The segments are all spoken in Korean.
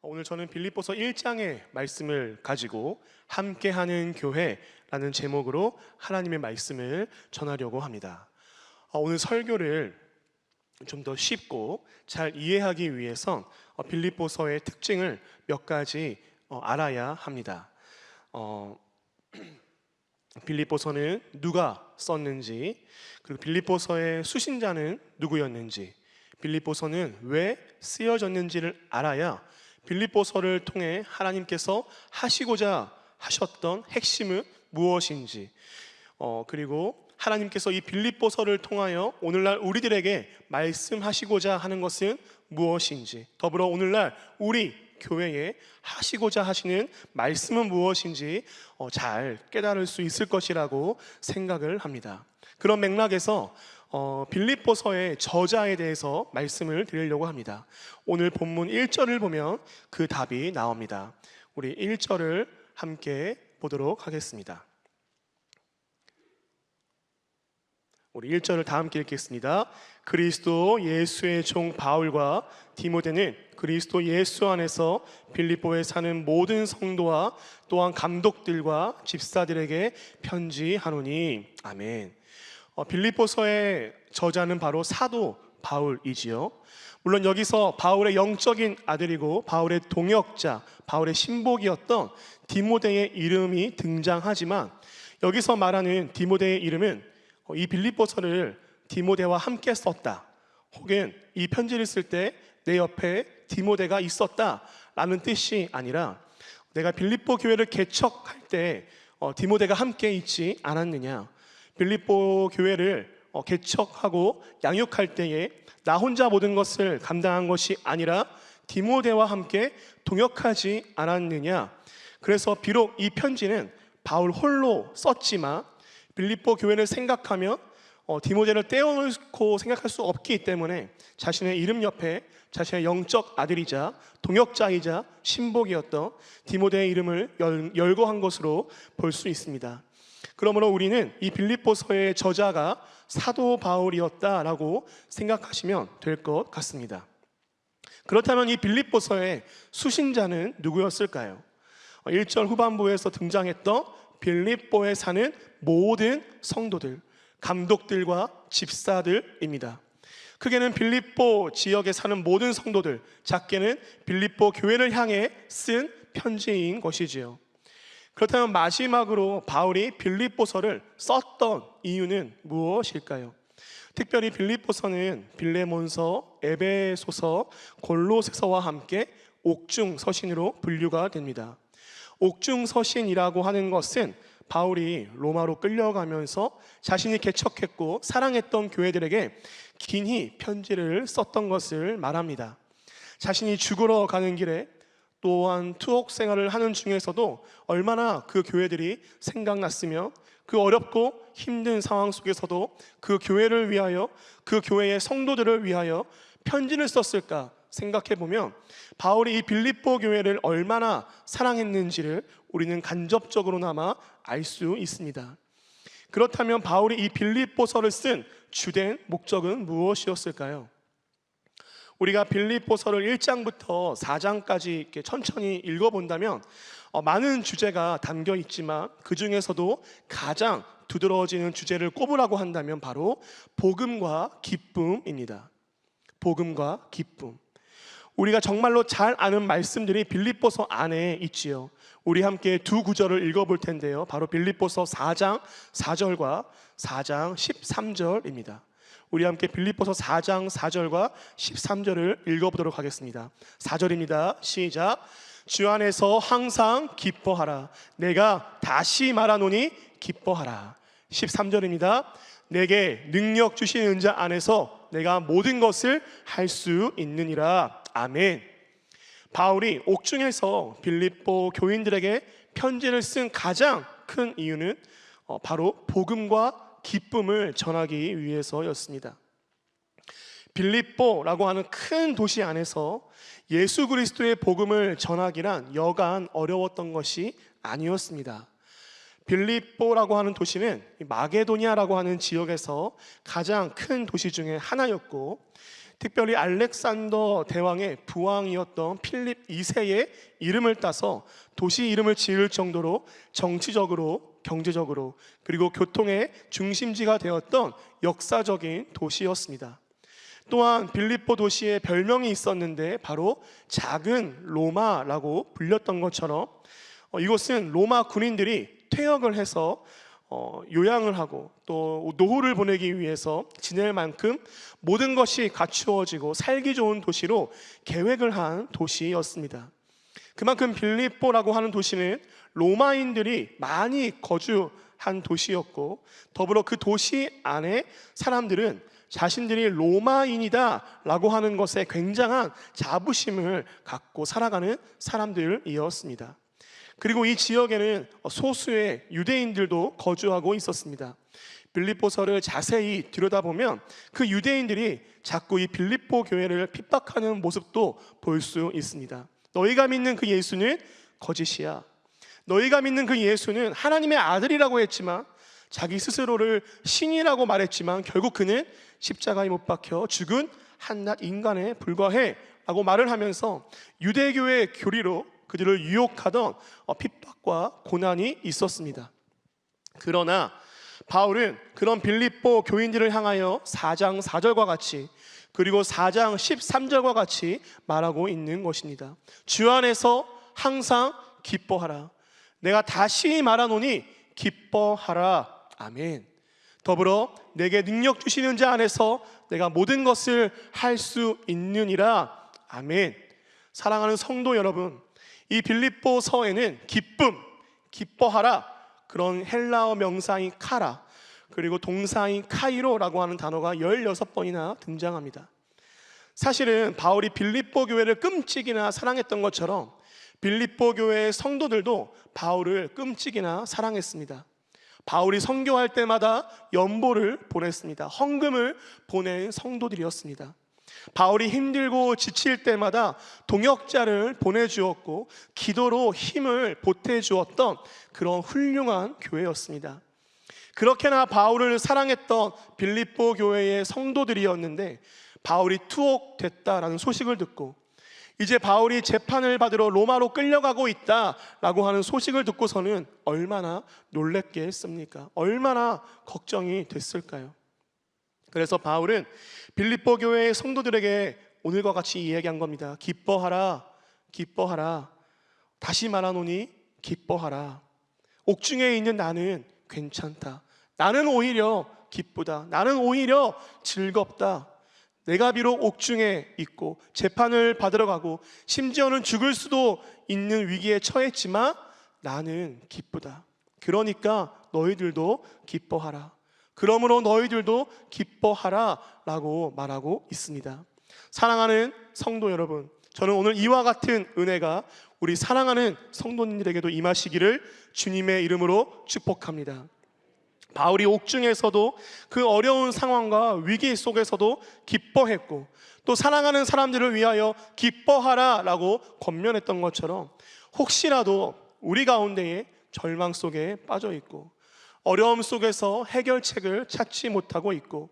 오늘 저는 빌립보서 1장의 말씀을 가지고 함께하는 교회라는 제목으로 하나님의 말씀을 전하려고 합니다. 오늘 설교를 좀 더 쉽고 잘 이해하기 위해서 빌립보서의 특징을 몇 가지 알아야 합니다. 빌립보서는 누가 썼는지, 그리고 빌립보서의 수신자는 누구였는지, 빌립보서는 왜 쓰여졌는지를 알아야 빌립보서를 통해 하나님께서 하시고자 하셨던 핵심은 무엇인지, 그리고 하나님께서 이 빌립보서를 통하여 오늘날 우리들에게 말씀하시고자 하는 것은 무엇인지, 더불어 오늘날 우리 교회에 하시고자 하시는 말씀은 무엇인지 잘 깨달을 수 있을 것이라고 생각을 합니다. 그런 맥락에서 빌립보서의 저자에 대해서 말씀을 드리려고 합니다. 오늘 본문 1절을 보면 그 답이 나옵니다. 우리 1절을 함께 보도록 하겠습니다. 우리 1절을 다 함께 읽겠습니다. 그리스도 예수의 종 바울과 디모데는 그리스도 예수 안에서 빌립보에 사는 모든 성도와 또한 감독들과 집사들에게 편지하노니. 아멘. 빌립보서의 저자는 바로 사도 바울이지요. 물론 여기서 바울의 영적인 아들이고 바울의 동역자, 바울의 신복이었던 디모데의 이름이 등장하지만, 여기서 말하는 디모데의 이름은 이 빌립보서를 디모데와 함께 썼다, 혹은 이 편지를 쓸 때 내 옆에 디모데가 있었다 라는 뜻이 아니라, 내가 빌립보 교회를 개척할 때 디모데가 함께 있지 않았느냐, 빌립보 교회를 개척하고 양육할 때에 나 혼자 모든 것을 감당한 것이 아니라 디모데와 함께 동역하지 않았느냐. 그래서 비록 이 편지는 바울 홀로 썼지만 빌립보 교회를 생각하며 디모데를 떼어놓고 생각할 수 없기 때문에 자신의 이름 옆에 자신의 영적 아들이자 동역자이자 신복이었던 디모데의 이름을 열거한 것으로 볼 수 있습니다. 그러므로 우리는 이 빌립보서의 저자가 사도 바울이었다라고 생각하시면 될 것 같습니다. 그렇다면 이 빌립보서의 수신자는 누구였을까요? 1절 후반부에서 등장했던 빌립보에 사는 모든 성도들, 감독들과 집사들입니다. 크게는 빌립보 지역에 사는 모든 성도들, 작게는 빌립보 교회를 향해 쓴 편지인 것이지요. 그렇다면 마지막으로 바울이 빌립보서를 썼던 이유는 무엇일까요? 특별히 빌립보서는 빌레몬서, 에베소서, 골로새서와 함께 옥중서신으로 분류가 됩니다. 옥중서신이라고 하는 것은 바울이 로마로 끌려가면서 자신이 개척했고 사랑했던 교회들에게 긴히 편지를 썼던 것을 말합니다. 자신이 죽으러 가는 길에 또한 투옥 생활을 하는 중에서도 얼마나 그 교회들이 생각났으며 그 어렵고 힘든 상황 속에서도 그 교회를 위하여, 그 교회의 성도들을 위하여 편지를 썼을까 생각해 보면 바울이 이 빌립보 교회를 얼마나 사랑했는지를 우리는 간접적으로나마 알 수 있습니다. 그렇다면 바울이 이 빌립보서를 쓴 주된 목적은 무엇이었을까요? 우리가 빌립보서를 1장부터 4장까지 이렇게 천천히 읽어본다면 많은 주제가 담겨 있지만 그 중에서도 가장 두드러지는 주제를 꼽으라고 한다면 바로 복음과 기쁨입니다. 복음과 기쁨. 우리가 정말로 잘 아는 말씀들이 빌립보서 안에 있지요. 우리 함께 두 구절을 읽어볼 텐데요. 바로 빌립보서 4장 4절과 4장 13절입니다. 우리 함께 빌립보서 4장 4절과 13절을 읽어보도록 하겠습니다. 4절입니다. 시작. 주 안에서 항상 기뻐하라. 내가 다시 말하노니 기뻐하라. 13절입니다. 내게 능력 주신 은자 안에서 내가 모든 것을 할 수 있느니라. 아멘. 바울이 옥중에서 빌립보 교인들에게 편지를 쓴 가장 큰 이유는 바로 복음과 기쁨을 전하기 위해서였습니다. 빌립보라고 하는 큰 도시 안에서 예수 그리스도의 복음을 전하기란 여간 어려웠던 것이 아니었습니다. 빌립보라고 하는 도시는 마게도니아라고 하는 지역에서 가장 큰 도시 중에 하나였고, 특별히 알렉산더 대왕의 부왕이었던 필립 2세의 이름을 따서 도시 이름을 지을 정도로 정치적으로, 경제적으로, 그리고 교통의 중심지가 되었던 역사적인 도시였습니다. 또한 빌립보 도시에 별명이 있었는데 바로 작은 로마라고 불렸던 것처럼 이곳은 로마 군인들이 퇴역을 해서 요양을 하고 또 노후를 보내기 위해서 지낼 만큼 모든 것이 갖추어지고 살기 좋은 도시로 계획을 한 도시였습니다. 그만큼 빌립보라고 하는 도시는 로마인들이 많이 거주한 도시였고, 더불어 그 도시 안에 사람들은 자신들이 로마인이다 라고 하는 것에 굉장한 자부심을 갖고 살아가는 사람들이었습니다. 그리고 이 지역에는 소수의 유대인들도 거주하고 있었습니다. 빌립보서를 자세히 들여다보면 그 유대인들이 자꾸 이 빌립보 교회를 핍박하는 모습도 볼 수 있습니다. 너희가 믿는 그 예수는 거짓이야. 너희가 믿는 그 예수는 하나님의 아들이라고 했지만, 자기 스스로를 신이라고 말했지만 결국 그는 십자가에 못 박혀 죽은 한낱 인간에 불과해 라고 말을 하면서 유대교의 교리로 그들을 유혹하던 핍박과 고난이 있었습니다. 그러나 바울은 그런 빌립보 교인들을 향하여 4장 4절과 같이, 그리고 4장 13절과 같이 말하고 있는 것입니다. 주 안에서 항상 기뻐하라. 내가 다시 말하노니 기뻐하라. 아멘. 더불어 내게 능력 주시는 자 안에서 내가 모든 것을 할 수 있느니라. 아멘. 사랑하는 성도 여러분, 이 빌립보서에는 기쁨, 기뻐하라, 그런 헬라어 명사인 카라, 그리고 동사인 카이로라고 하는 단어가 16번이나 등장합니다. 사실은 바울이 빌립보 교회를 끔찍이나 사랑했던 것처럼 빌립보 교회의 성도들도 바울을 끔찍이나 사랑했습니다. 바울이 선교할 때마다 연보를 보냈습니다. 헌금을 보낸 성도들이었습니다. 바울이 힘들고 지칠 때마다 동역자를 보내주었고 기도로 힘을 보태주었던 그런 훌륭한 교회였습니다. 그렇게나 바울을 사랑했던 빌립보 교회의 성도들이었는데, 바울이 투옥됐다라는 소식을 듣고 이제 바울이 재판을 받으러 로마로 끌려가고 있다라고 하는 소식을 듣고서는 얼마나 놀랬겠습니까? 얼마나 걱정이 됐을까요? 그래서 바울은 빌립보 교회의 성도들에게 오늘과 같이 이야기한 겁니다. 기뻐하라, 기뻐하라. 다시 말하노니 기뻐하라. 옥중에 있는 나는 괜찮다. 나는 오히려 기쁘다. 나는 오히려 즐겁다. 내가 비록 옥중에 있고 재판을 받으러 가고 심지어는 죽을 수도 있는 위기에 처했지만 나는 기쁘다. 그러니까 너희들도 기뻐하라. 그러므로 너희들도 기뻐하라 라고 말하고 있습니다. 사랑하는 성도 여러분, 저는 오늘 이와 같은 은혜가 우리 사랑하는 성도님들에게도 임하시기를 주님의 이름으로 축복합니다. 바울이 옥중에서도 그 어려운 상황과 위기 속에서도 기뻐했고, 또 사랑하는 사람들을 위하여 기뻐하라 라고 권면했던 것처럼, 혹시라도 우리 가운데에 절망 속에 빠져 있고 어려움 속에서 해결책을 찾지 못하고 있고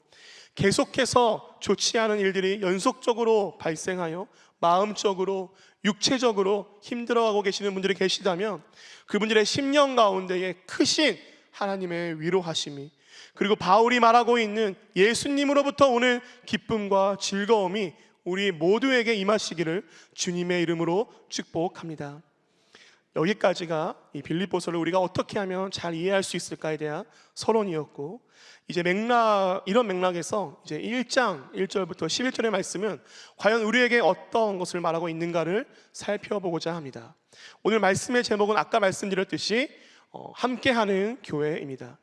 계속해서 좋지 않은 일들이 연속적으로 발생하여 마음적으로 육체적으로 힘들어하고 계시는 분들이 계시다면, 그분들의 심령 가운데에 크신 하나님의 위로하심이, 그리고 바울이 말하고 있는 예수님으로부터 오는 기쁨과 즐거움이 우리 모두에게 임하시기를 주님의 이름으로 축복합니다. 여기까지가 이 빌립보서를 우리가 어떻게 하면 잘 이해할 수 있을까에 대한 서론이었고, 이제 이런 맥락에서 이제 1장 1절부터 11절의 말씀은 과연 우리에게 어떤 것을 말하고 있는가를 살펴보고자 합니다. 오늘 말씀의 제목은 아까 말씀드렸듯이 함께하는 교회입니다.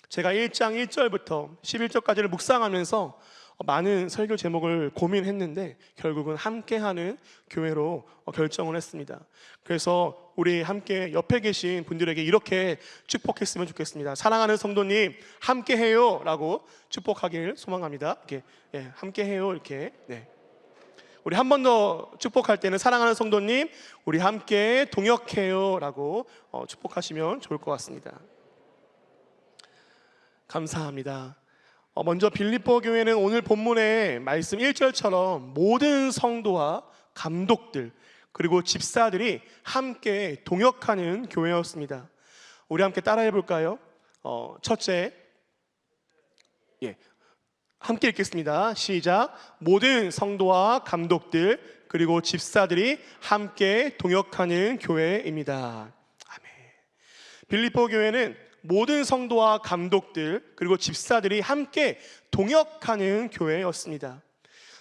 제가 1장 1절부터 11절까지를 묵상하면서 많은 설교 제목을 고민했는데 결국은 함께하는 교회로 결정을 했습니다. 그래서 우리 함께 옆에 계신 분들에게 이렇게 축복했으면 좋겠습니다. 사랑하는 성도님, 함께해요 라고 축복하길 소망합니다. 이렇게 함께해요 이렇게. 우리 한 번 더 축복할 때는 사랑하는 성도님, 우리 함께 동역해요 라고 축복하시면 좋을 것 같습니다. 감사합니다. 먼저 빌립보 교회는 오늘 본문의 말씀 1절처럼 모든 성도와 감독들 그리고 집사들이 함께 동역하는 교회였습니다. 우리 함께 따라해 볼까요? 첫째, 함께 읽겠습니다. 시작. 모든 성도와 감독들 그리고 집사들이 함께 동역하는 교회입니다. 아멘. 빌립보 교회는 모든 성도와 감독들 그리고 집사들이 함께 동역하는 교회였습니다.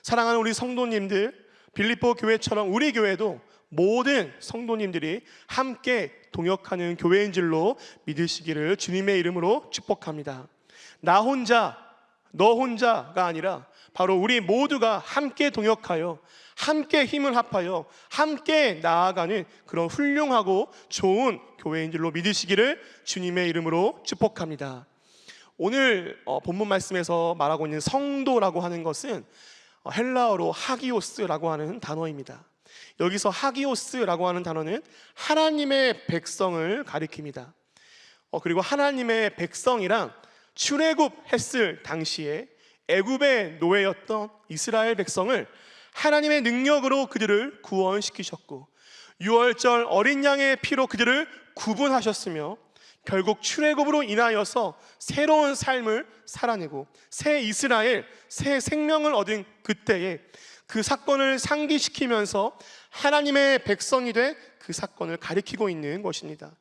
사랑하는 우리 성도님들, 빌립보 교회처럼 우리 교회도 모든 성도님들이 함께 동역하는 교회인 줄로 믿으시기를 주님의 이름으로 축복합니다. 나 혼자, 너 혼자가 아니라 바로 우리 모두가 함께 동역하여 함께 힘을 합하여 함께 나아가는 그런 훌륭하고 좋은 교회인 줄로 믿으시기를 주님의 이름으로 축복합니다. 오늘 본문 말씀에서 말하고 있는 성도라고 하는 것은 헬라어로 하기오스라고 하는 단어입니다. 여기서 하기오스라고 하는 단어는 하나님의 백성을 가리킵니다. 그리고 하나님의 백성이란 출애굽했을 당시에 애굽의 노예였던 이스라엘 백성을 하나님의 능력으로 그들을 구원시키셨고 유월절 어린 양의 피로 그들을 구분하셨으며 결국 출애굽으로 인하여서 새로운 삶을 살아내고 새 이스라엘, 새 생명을 얻은 그때에 그 사건을 상기시키면서 하나님의 백성이 된 그 사건을 가리키고 있는 것입니다.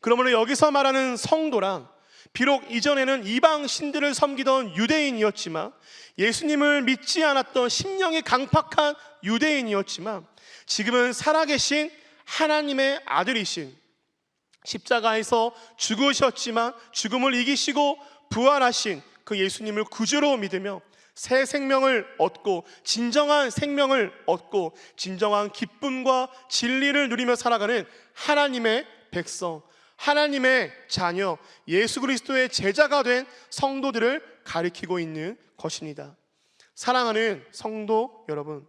그러므로 여기서 말하는 성도란 비록 이전에는 이방 신들을 섬기던 유대인이었지만 예수님을 믿지 않았던 심령이 강팍한 유대인이었지만 지금은 살아계신 하나님의 아들이신 십자가에서 죽으셨지만 죽음을 이기시고 부활하신 그 예수님을 구주로 믿으며 새 생명을 얻고 진정한 생명을 얻고 진정한 기쁨과 진리를 누리며 살아가는 하나님의 백성, 하나님의 자녀, 예수 그리스도의 제자가 된 성도들을 가리키고 있는 것입니다. 사랑하는 성도 여러분,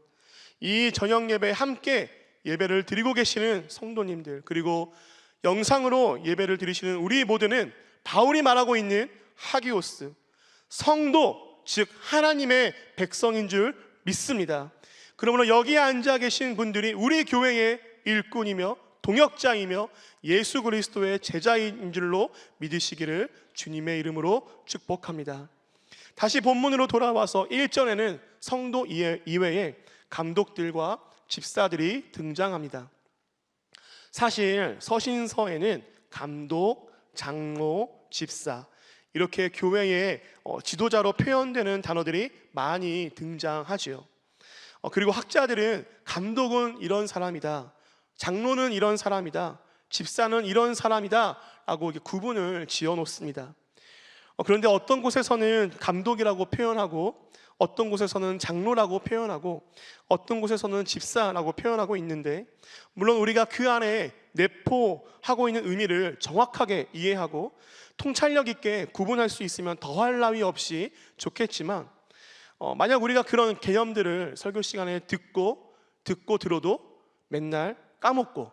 이 저녁 예배에 함께 예배를 드리고 계시는 성도님들 그리고 영상으로 예배를 드리시는 우리 모두는 바울이 말하고 있는 하기오스, 성도 즉 하나님의 백성인 줄 믿습니다. 그러므로 여기에 앉아 계신 분들이 우리 교회의 일꾼이며 동역자이며 예수 그리스도의 제자인 줄로 믿으시기를 주님의 이름으로 축복합니다. 다시 본문으로 돌아와서 1절에는 성도 이외에 감독들과 집사들이 등장합니다. 사실 서신서에는 감독, 장로, 집사 이렇게 교회의 지도자로 표현되는 단어들이 많이 등장하지요. 그리고 학자들은 감독은 이런 사람이다, 장로는 이런 사람이다, 집사는 이런 사람이다 라고 구분을 지어 놓습니다. 그런데 어떤 곳에서는 감독이라고 표현하고 어떤 곳에서는 장로라고 표현하고 어떤 곳에서는 집사라고 표현하고 있는데 물론 우리가 그 안에 내포하고 있는 의미를 정확하게 이해하고 통찰력 있게 구분할 수 있으면 더할 나위 없이 좋겠지만 만약 우리가 그런 개념들을 설교 시간에 듣고 들어도 맨날 까먹고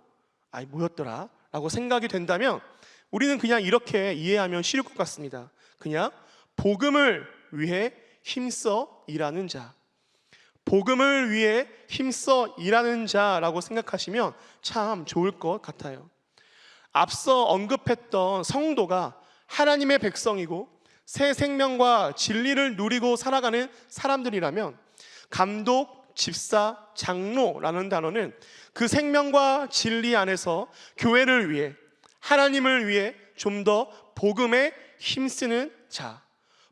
뭐였더라 라고 생각이 된다면 우리는 그냥 이렇게 이해하면 쉬울 것 같습니다. 그냥 복음을 위해 힘써 일하는 자, 복음을 위해 힘써 일하는 자라고 생각하시면 참 좋을 것 같아요. 앞서 언급했던 성도가 하나님의 백성이고 새 생명과 진리를 누리고 살아가는 사람들이라면 감독, 집사, 장로라는 단어는 그 생명과 진리 안에서 교회를 위해 하나님을 위해 좀 더 복음에 힘쓰는 자,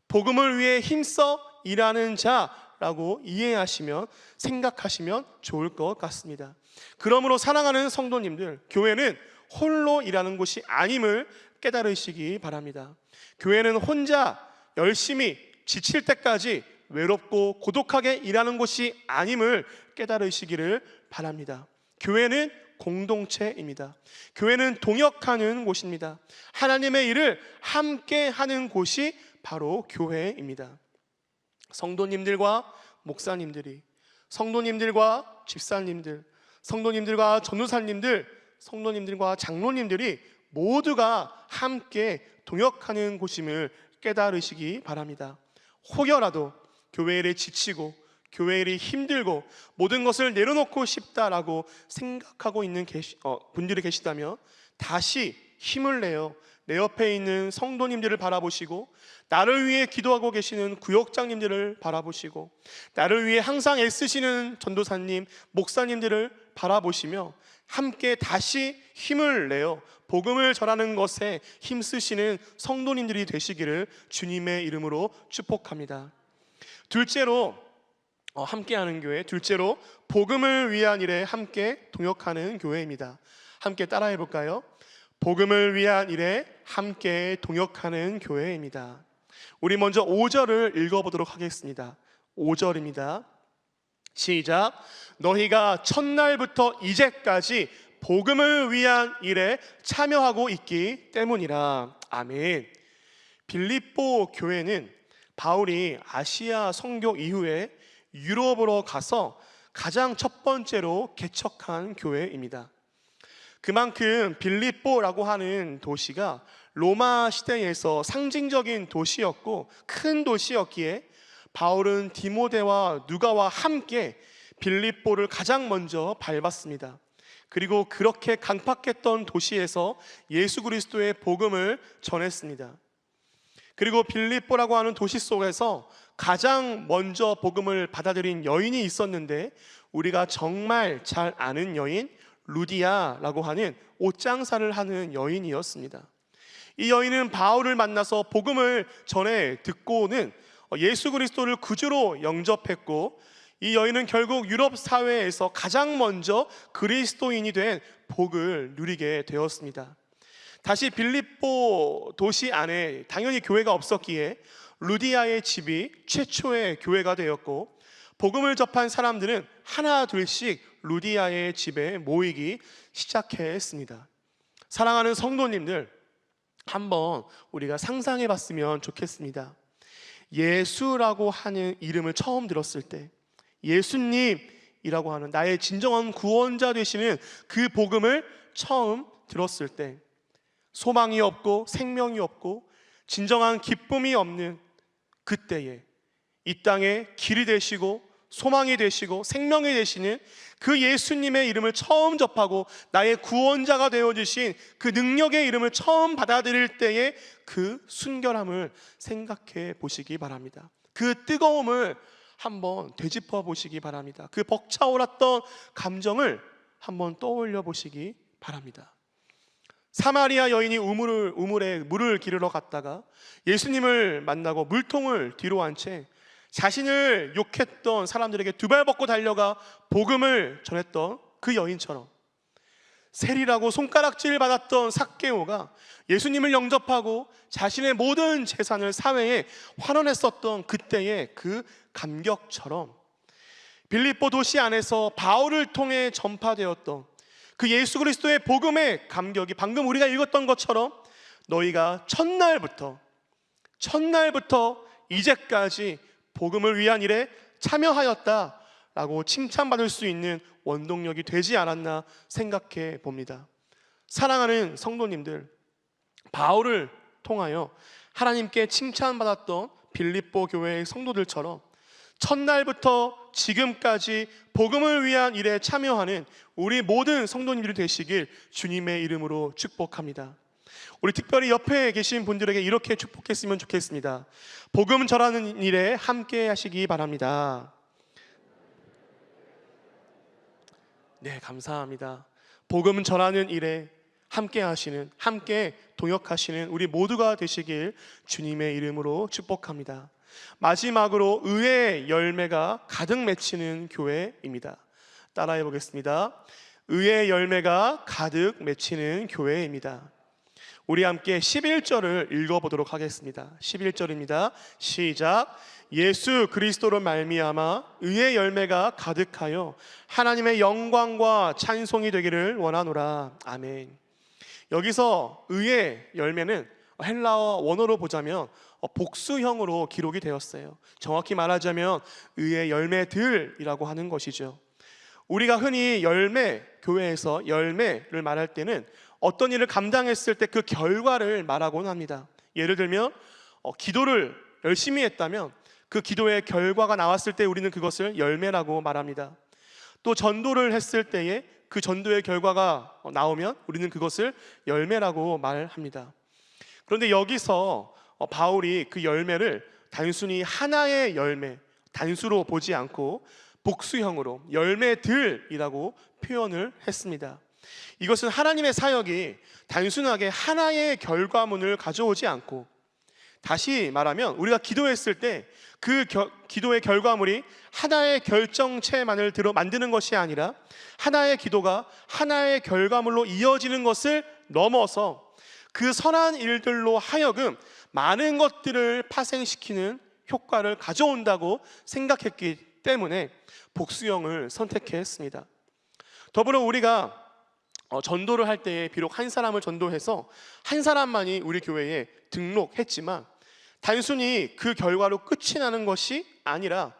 복음을 위해 힘써 일하는 자라고 이해하시면 생각하시면 좋을 것 같습니다. 그러므로 사랑하는 성도님들, 교회는 홀로 일하는 곳이 아님을 깨달으시기 바랍니다. 교회는 혼자 열심히 지칠 때까지 외롭고 고독하게 일하는 곳이 아님을 깨달으시기를 바랍니다. 교회는 공동체입니다. 교회는 동역하는 곳입니다. 하나님의 일을 함께 하는 곳이 바로 교회입니다. 성도님들과 목사님들이, 성도님들과 집사님들, 성도님들과 전도사님들, 성도님들과 장로님들이 모두가 함께 동역하는 곳임을 깨달으시기 바랍니다. 혹여라도 교회 일에 지치고 교회 일이 힘들고 모든 것을 내려놓고 싶다라고 생각하고 있는 분들이 계시다면 다시 힘을 내어 내 옆에 있는 성도님들을 바라보시고, 나를 위해 기도하고 계시는 구역장님들을 바라보시고, 나를 위해 항상 애쓰시는 전도사님, 목사님들을 바라보시며 함께 다시 힘을 내어 복음을 전하는 것에 힘쓰시는 성도님들이 되시기를 주님의 이름으로 축복합니다. 둘째로 함께하는 교회, 둘째로 복음을 위한 일에 함께 동역하는 교회입니다. 함께 따라해 볼까요? 복음을 위한 일에 함께 동역하는 교회입니다. 우리 먼저 5절을 읽어보도록 하겠습니다. 5절입니다. 시작. 너희가 첫날부터 이제까지 복음을 위한 일에 참여하고 있기 때문이라. 아멘. 빌립보 교회는 바울이 아시아 선교 이후에 유럽으로 가서 가장 첫 번째로 개척한 교회입니다. 그만큼 빌립보라고 하는 도시가 로마 시대에서 상징적인 도시였고 큰 도시였기에 바울은 디모데와 누가와 함께 빌립보를 가장 먼저 밟았습니다. 그리고 그렇게 강팍했던 도시에서 예수 그리스도의 복음을 전했습니다. 그리고 빌립보라고 하는 도시 속에서 가장 먼저 복음을 받아들인 여인이 있었는데, 우리가 정말 잘 아는 여인 루디아라고 하는 옷장사를 하는 여인이었습니다. 이 여인은 바울을 만나서 복음을 전해 듣고는 예수 그리스도를 구주로 영접했고, 이 여인은 결국 유럽 사회에서 가장 먼저 그리스도인이 된 복을 누리게 되었습니다. 다시 빌립보 도시 안에 당연히 교회가 없었기에 루디아의 집이 최초의 교회가 되었고, 복음을 접한 사람들은 하나 둘씩 루디아의 집에 모이기 시작했습니다. 사랑하는 성도님들, 한번 우리가 상상해 봤으면 좋겠습니다. 예수라고 하는 이름을 처음 들었을 때, 예수님이라고 하는 나의 진정한 구원자 되시는 그 복음을 처음 들었을 때, 소망이 없고 생명이 없고 진정한 기쁨이 없는 그때에 이 땅에 길이 되시고 소망이 되시고 생명이 되시는 그 예수님의 이름을 처음 접하고 나의 구원자가 되어주신 그 능력의 이름을 처음 받아들일 때의 그 순결함을 생각해 보시기 바랍니다. 그 뜨거움을 한번 되짚어 보시기 바랍니다. 그 벅차올랐던 감정을 한번 떠올려 보시기 바랍니다. 사마리아 여인이 우물에 물을 기르러 갔다가 예수님을 만나고 물통을 뒤로 한 채 자신을 욕했던 사람들에게 두 발 벗고 달려가 복음을 전했던 그 여인처럼, 세리라고 손가락질 받았던 삭개오가 예수님을 영접하고 자신의 모든 재산을 사회에 환원했었던 그때의 그 감격처럼, 빌립보 도시 안에서 바울을 통해 전파되었던 그 예수 그리스도의 복음의 감격이 방금 우리가 읽었던 것처럼 너희가 첫날부터 이제까지 복음을 위한 일에 참여하였다라고 칭찬받을 수 있는 원동력이 되지 않았나 생각해 봅니다. 사랑하는 성도님들, 바울을 통하여 하나님께 칭찬받았던 빌립보 교회의 성도들처럼 첫날부터 지금까지 복음을 위한 일에 참여하는 우리 모든 성도님들이 되시길 주님의 이름으로 축복합니다. 우리 특별히 옆에 계신 분들에게 이렇게 축복했으면 좋겠습니다. 복음 전하는 일에 함께 하시기 바랍니다. 네, 감사합니다. 복음 전하는 일에 함께 하시는, 함께 동역하시는 우리 모두가 되시길 주님의 이름으로 축복합니다. 마지막으로 의의 열매가 가득 맺히는 교회입니다. 따라해 보겠습니다. 의의 열매가 가득 맺히는 교회입니다. 우리 함께 11절을 읽어보도록 하겠습니다. 11절입니다. 시작. 예수 그리스도로 말미암아 의의 열매가 가득하여 하나님의 영광과 찬송이 되기를 원하노라. 아멘. 여기서 의의 열매는 헬라어 원어로 보자면 복수형으로 기록이 되었어요. 정확히 말하자면 의의 열매들이라고 하는 것이죠. 우리가 흔히 열매, 교회에서 열매를 말할 때는 어떤 일을 감당했을 때 그 결과를 말하곤 합니다. 예를 들면 기도를 열심히 했다면 그 기도의 결과가 나왔을 때 우리는 그것을 열매라고 말합니다. 또 전도를 했을 때에 그 전도의 결과가 나오면 우리는 그것을 열매라고 말합니다. 그런데 여기서 바울이 그 열매를 단순히 하나의 열매, 단수로 보지 않고 복수형으로 열매들이라고 표현을 했습니다. 이것은 하나님의 사역이 단순하게 하나의 결과물을 가져오지 않고, 다시 말하면 우리가 기도했을 때 그 기도의 결과물이 하나의 결정체만을 만드는 것이 아니라 하나의 기도가 하나의 결과물로 이어지는 것을 넘어서 그 선한 일들로 하여금 많은 것들을 파생시키는 효과를 가져온다고 생각했기 때문에 복수형을 선택했습니다. 더불어 우리가 전도를 할 때에 비록 한 사람을 전도해서 한 사람만이 우리 교회에 등록했지만 단순히 그 결과로 끝이 나는 것이 아니라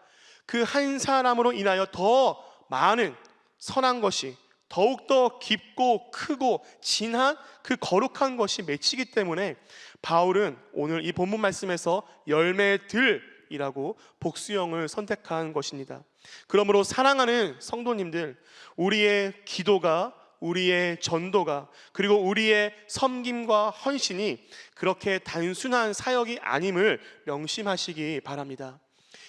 그 한 사람으로 인하여 더 많은 선한 것이 더욱더 깊고 크고 진한 그 거룩한 것이 맺히기 때문에 바울은 오늘 이 본문 말씀에서 열매들이라고 복수형을 선택한 것입니다. 그러므로 사랑하는 성도님들, 우리의 기도가, 우리의 전도가, 그리고 우리의 섬김과 헌신이 그렇게 단순한 사역이 아님을 명심하시기 바랍니다.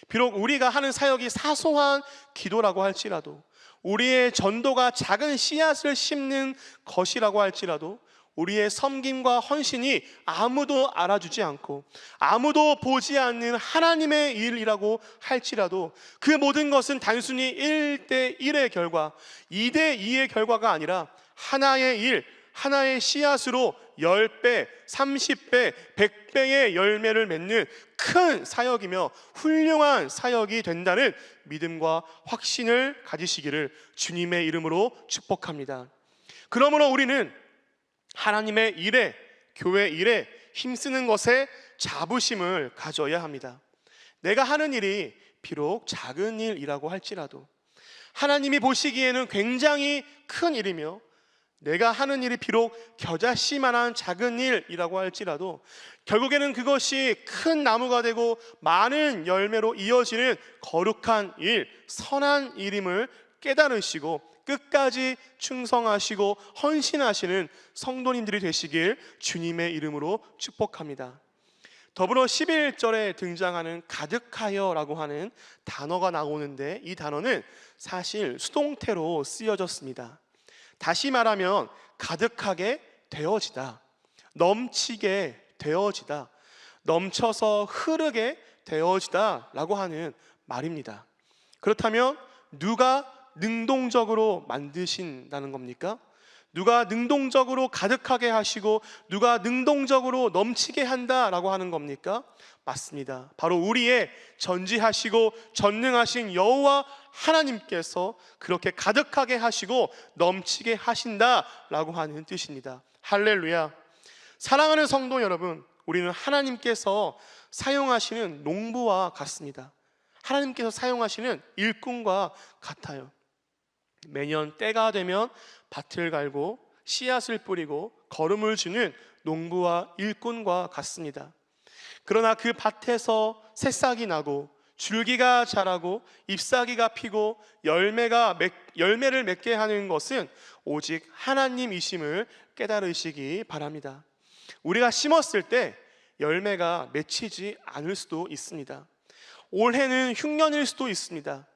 비록 우리가 하는 사역이 사소한 기도라고 할지라도, 우리의 전도가 작은 씨앗을 심는 것이라고 할지라도, 우리의 섬김과 헌신이 아무도 알아주지 않고 아무도 보지 않는 하나님의 일이라고 할지라도 그 모든 것은 단순히 1대1의 결과, 2대2의 결과가 아니라 하나의 일, 하나의 씨앗으로 10배, 30배, 100배의 열매를 맺는 큰 사역이며 훌륭한 사역이 된다는 믿음과 확신을 가지시기를 주님의 이름으로 축복합니다. 그러므로 우리는 하나님의 일에, 교회 일에 힘쓰는 것에 자부심을 가져야 합니다. 내가 하는 일이 비록 작은 일이라고 할지라도 하나님이 보시기에는 굉장히 큰 일이며, 내가 하는 일이 비록 겨자씨만한 작은 일이라고 할지라도 결국에는 그것이 큰 나무가 되고 많은 열매로 이어지는 거룩한 일, 선한 일임을 깨달으시고 끝까지 충성하시고 헌신하시는 성도님들이 되시길 주님의 이름으로 축복합니다. 더불어 11절에 등장하는 가득하여라고 하는 단어가 나오는데, 이 단어는 사실 수동태로 쓰여졌습니다. 다시 말하면 가득하게 되어지다, 넘치게 되어지다, 넘쳐서 흐르게 되어지다 라고 하는 말입니다. 그렇다면 누가 능동적으로 만드신다는 겁니까? 누가 능동적으로 가득하게 하시고 누가 능동적으로 넘치게 한다라고 하는 겁니까? 맞습니다. 바로 우리의 전지하시고 전능하신 여호와 하나님께서 그렇게 가득하게 하시고 넘치게 하신다라고 하는 뜻입니다. 할렐루야. 사랑하는 성도 여러분, 우리는 하나님께서 사용하시는 농부와 같습니다. 하나님께서 사용하시는 일꾼과 같아요. 매년 때가 되면 밭을 갈고 씨앗을 뿌리고 거름을 주는 농부와 일꾼과 같습니다. 그러나 그 밭에서 새싹이 나고 줄기가 자라고 잎사귀가 피고 열매를 맺게 하는 것은 오직 하나님이심을 깨달으시기 바랍니다. 우리가 심었을 때 열매가 맺히지 않을 수도 있습니다. 올해는 흉년일 수도 있습니다.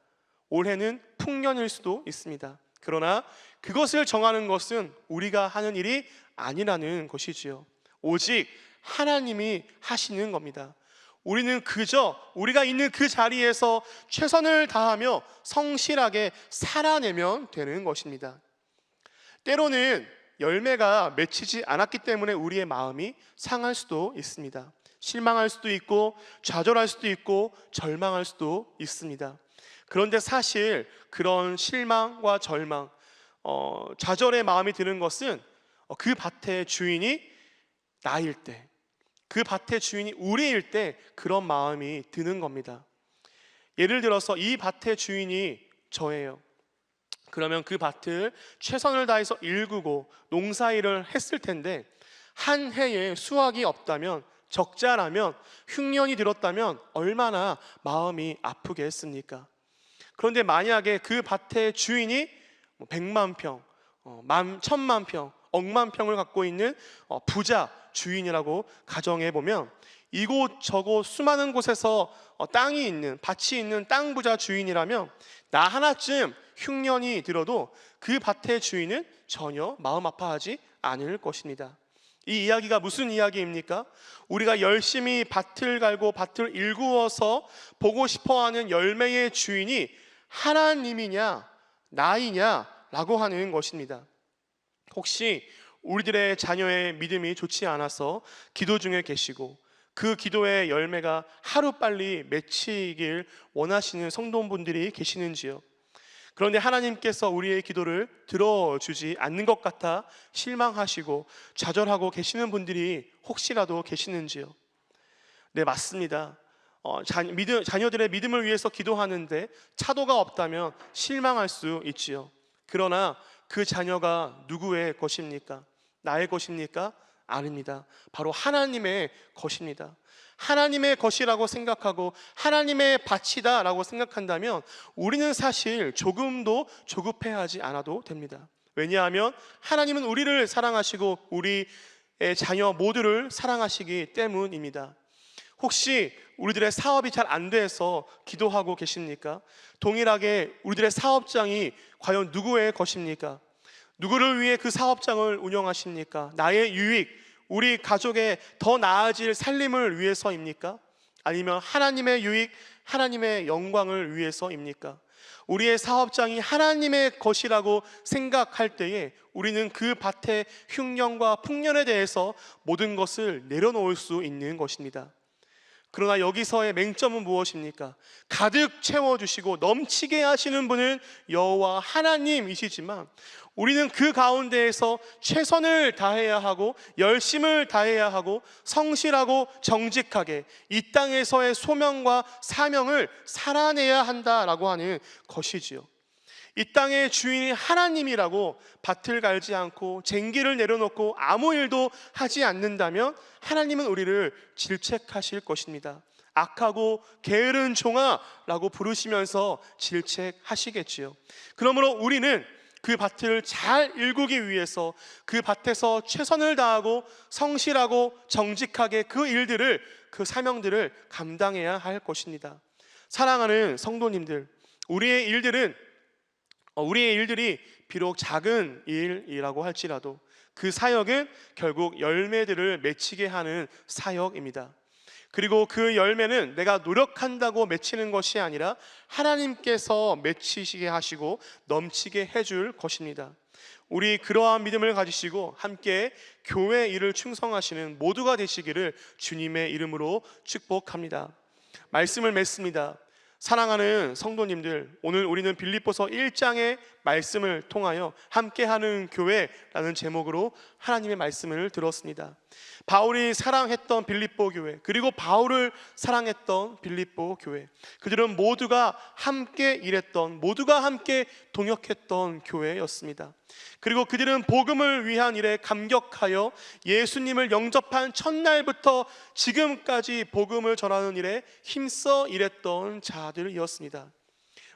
올해는 풍년일 수도 있습니다. 그러나 그것을 정하는 것은 우리가 하는 일이 아니라는 것이지요. 오직 하나님이 하시는 겁니다. 우리는 그저 우리가 있는 그 자리에서 최선을 다하며 성실하게 살아내면 되는 것입니다. 때로는 열매가 맺히지 않았기 때문에 우리의 마음이 상할 수도 있습니다. 실망할 수도 있고 좌절할 수도 있고 절망할 수도 있습니다. 그런데 사실 그런 실망과 절망, 좌절의 마음이 드는 것은 그 밭의 주인이 나일 때, 그 밭의 주인이 우리일 때 그런 마음이 드는 겁니다. 예를 들어서 이 밭의 주인이 저예요. 그러면 그 밭을 최선을 다해서 일구고 농사일을 했을 텐데 한 해에 수확이 없다면 적자라면, 흉년이 들었다면 얼마나 마음이 아프겠습니까? 그런데 만약에 그 밭의 주인이 100만 평, 1000만 평, 억만 평을 갖고 있는 부자 주인이라고 가정해 보면, 이곳저곳 수많은 곳에서 땅이 있는, 밭이 있는 땅 부자 주인이라면 나 하나쯤 흉년이 들어도 그 밭의 주인은 전혀 마음 아파하지 않을 것입니다. 이 이야기가 무슨 이야기입니까? 우리가 열심히 밭을 갈고 밭을 일구어서 보고 싶어하는 열매의 주인이 하나님이냐 나이냐 라고 하는 것입니다. 혹시 우리들의 자녀의 믿음이 좋지 않아서 기도 중에 계시고 그 기도의 열매가 하루빨리 맺히길 원하시는 성도분들이 계시는지요? 그런데 하나님께서 우리의 기도를 들어주지 않는 것 같아 실망하시고 좌절하고 계시는 분들이 혹시라도 계시는지요? 네, 맞습니다. 자녀들의 믿음을 위해서 기도하는데 차도가 없다면 실망할 수 있지요. 그러나 그 자녀가 누구의 것입니까? 나의 것입니까? 아닙니다. 바로 하나님의 것입니다. 하나님의 것이라고 생각하고 하나님의 밭이다 라고 생각한다면 우리는 사실 조금도 조급해하지 않아도 됩니다. 왜냐하면 하나님은 우리를 사랑하시고 우리의 자녀 모두를 사랑하시기 때문입니다. 혹시 우리들의 사업이 잘 안 돼서 기도하고 계십니까? 동일하게 우리들의 사업장이 과연 누구의 것입니까? 누구를 위해 그 사업장을 운영하십니까? 나의 유익, 우리 가족의 더 나아질 살림을 위해서입니까? 아니면 하나님의 유익, 하나님의 영광을 위해서입니까? 우리의 사업장이 하나님의 것이라고 생각할 때에 우리는 그 밭의 흉년과 풍년에 대해서 모든 것을 내려놓을 수 있는 것입니다. 그러나 여기서의 맹점은 무엇입니까? 가득 채워주시고 넘치게 하시는 분은 여호와 하나님이시지만 우리는 그 가운데에서 최선을 다해야 하고 열심을 다해야 하고 성실하고 정직하게 이 땅에서의 소명과 사명을 살아내야 한다라고 하는 것이지요. 이 땅의 주인이 하나님이라고 밭을 갈지 않고 쟁기를 내려놓고 아무 일도 하지 않는다면 하나님은 우리를 질책하실 것입니다. 악하고 게으른 종아라고 부르시면서 질책하시겠지요. 그러므로 우리는 그 밭을 잘 일구기 위해서 그 밭에서 최선을 다하고 성실하고 정직하게 그 일들을, 그 사명들을 감당해야 할 것입니다. 사랑하는 성도님들, 우리의 일들이 비록 작은 일이라고 할지라도 그 사역은 결국 열매들을 맺히게 하는 사역입니다. 그리고 그 열매는 내가 노력한다고 맺히는 것이 아니라 하나님께서 맺히시게 하시고 넘치게 해줄 것입니다. 우리 그러한 믿음을 가지시고 함께 교회 일을 충성하시는 모두가 되시기를 주님의 이름으로 축복합니다. 말씀을 맺습니다. 사랑하는 성도님들, 오늘 우리는 빌립보서 1장의 말씀을 통하여 함께하는 교회라는 제목으로 하나님의 말씀을 들었습니다. 바울이 사랑했던 빌립보 교회, 그리고 바울을 사랑했던 빌립보 교회, 그들은 모두가 함께 일했던, 모두가 함께 동역했던 교회였습니다. 그리고 그들은 복음을 위한 일에 감격하여 예수님을 영접한 첫날부터 지금까지 복음을 전하는 일에 힘써 일했던 자들이었습니다.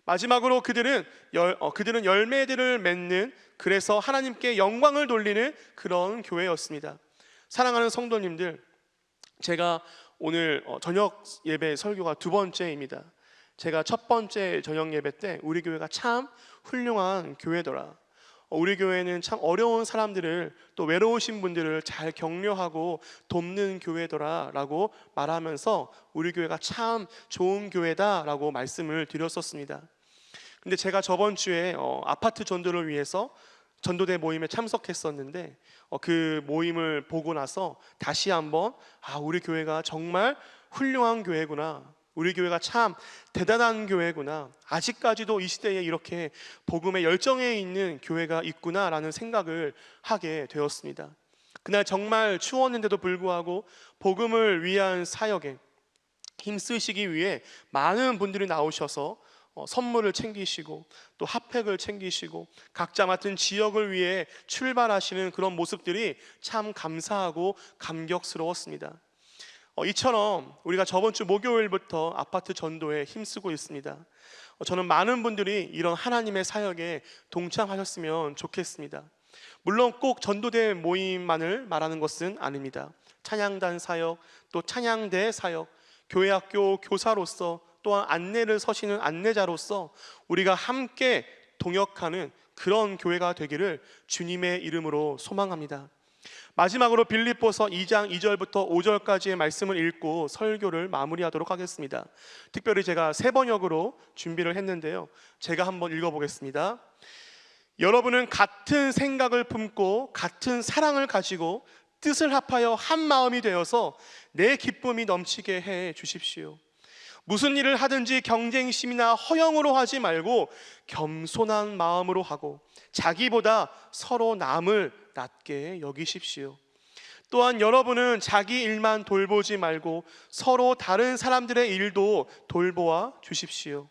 마지막으로 그들은 열매들을 맺는, 그래서 하나님께 영광을 돌리는 그런 교회였습니다. 사랑하는 성도님들, 제가 오늘 저녁 예배 설교가 두 번째입니다. 제가 첫 번째 저녁 예배 때 우리 교회가 참 훌륭한 교회더라, 우리 교회는 참 어려운 사람들을, 또 외로우신 분들을 잘 격려하고 돕는 교회더라 라고 말하면서 우리 교회가 참 좋은 교회다 라고 말씀을 드렸었습니다. 근데 제가 저번 주에 아파트 전도를 위해서 전도대 모임에 참석했었는데 그 모임을 보고 나서 다시 한번 우리 교회가 정말 훌륭한 교회구나, 우리 교회가 참 대단한 교회구나, 아직까지도 이 시대에 이렇게 복음의 열정에 있는 교회가 있구나라는 생각을 하게 되었습니다. 그날 정말 추웠는데도 불구하고 복음을 위한 사역에 힘쓰시기 위해 많은 분들이 나오셔서 선물을 챙기시고 또 핫팩을 챙기시고 각자 맡은 지역을 위해 출발하시는 그런 모습들이 참 감사하고 감격스러웠습니다. 이처럼 우리가 저번 주 목요일부터 아파트 전도에 힘쓰고 있습니다. 저는 많은 분들이 이런 하나님의 사역에 동참하셨으면 좋겠습니다. 물론 꼭 전도대 모임만을 말하는 것은 아닙니다. 찬양단 사역, 또 찬양대 사역, 교회학교 교사로서, 또한 안내를 서시는 안내자로서 우리가 함께 동역하는 그런 교회가 되기를 주님의 이름으로 소망합니다. 마지막으로 빌립보서 2장 2절부터 5절까지의 말씀을 읽고 설교를 마무리하도록 하겠습니다. 특별히 제가 세 번역으로 준비를 했는데요, 제가 한번 읽어보겠습니다. 여러분은 같은 생각을 품고 같은 사랑을 가지고 뜻을 합하여 한 마음이 되어서 내 기쁨이 넘치게 해 주십시오. 무슨 일을 하든지 경쟁심이나 허영으로 하지 말고 겸손한 마음으로 하고 자기보다 서로 남을 낮게 여기십시오. 또한 여러분은 자기 일만 돌보지 말고 서로 다른 사람들의 일도 돌보아 주십시오.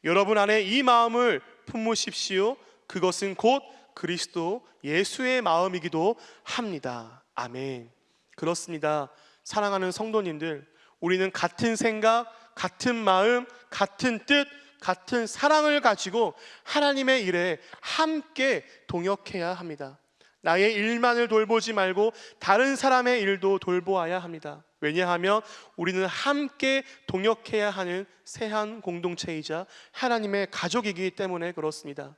여러분 안에 이 마음을 품으십시오. 그것은 곧 그리스도 예수의 마음이기도 합니다. 아멘. 그렇습니다. 사랑하는 성도님들, 우리는 같은 생각, 같은 마음, 같은 뜻, 같은 사랑을 가지고 하나님의 일에 함께 동역해야 합니다. 나의 일만을 돌보지 말고 다른 사람의 일도 돌보아야 합니다. 왜냐하면 우리는 함께 동역해야 하는 새한 공동체이자 하나님의 가족이기 때문에 그렇습니다.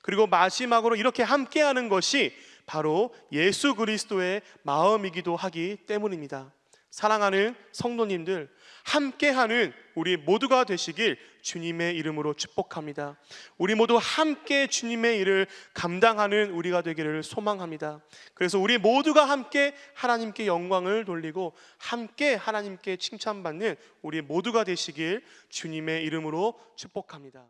그리고 마지막으로 이렇게 함께하는 것이 바로 예수 그리스도의 마음이기도 하기 때문입니다. 사랑하는 성도님들, 함께하는 우리 모두가 되시길 주님의 이름으로 축복합니다. 우리 모두 함께 주님의 일을 감당하는 우리가 되기를 소망합니다. 그래서 우리 모두가 함께 하나님께 영광을 돌리고 함께 하나님께 칭찬받는 우리 모두가 되시길 주님의 이름으로 축복합니다.